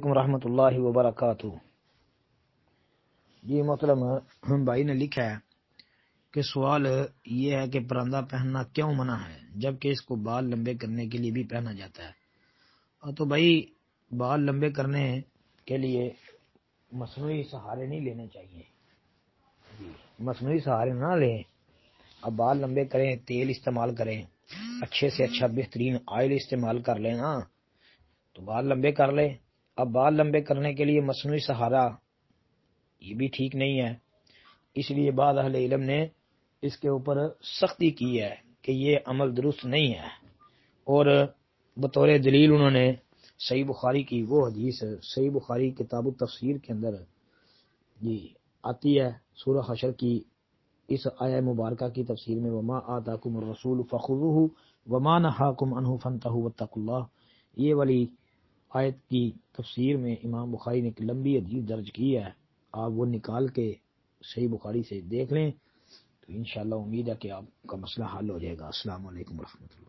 علیکم ورحمۃ اللہ وبرکاتہ۔ جی محترم بھائی نے لکھا ہے کہ سوال یہ ہے کہ پراندہ پہننا کیوں منع ہے جبکہ اس کو بال لمبے کرنے کے لیے بھی پہنا جاتا ہے۔ تو بھائی بال لمبے کرنے کے لیے مصنوعی سہارے نہیں لینے چاہیے، مصنوعی سہارے نہ لیں۔ اب بال لمبے کریں، تیل استعمال کریں، اچھے سے اچھا بہترین آئل استعمال کر لیں نا تو بال لمبے کر لیں۔ اب بال لمبے کرنے کے لیے مصنوعی سہارا یہ بھی ٹھیک نہیں ہے، اس لیے بعض اہل علم نے اس کے اوپر سختی کی ہے کہ یہ عمل درست نہیں ہے، اور بطور دلیل انہوں نے صحیح بخاری کی وہ حدیث، صحیح بخاری کتاب التفسیر کے اندر جی آتی ہے سورہ حشر کی اس آیہ مبارکہ کی تفسیر میں، وما آتاکم الرسول فخذوہ وما نہاکم عنہ فانتہوا واتقوا اللہ، یہ والی آیت کی تفسیر میں امام بخاری نے ایک لمبی حدیث درج کی ہے، آپ وہ نکال کے صحیح بخاری سے دیکھ لیں تو انشاءاللہ امید ہے کہ آپ کا مسئلہ حل ہو جائے گا۔ السلام علیکم ورحمۃ اللہ۔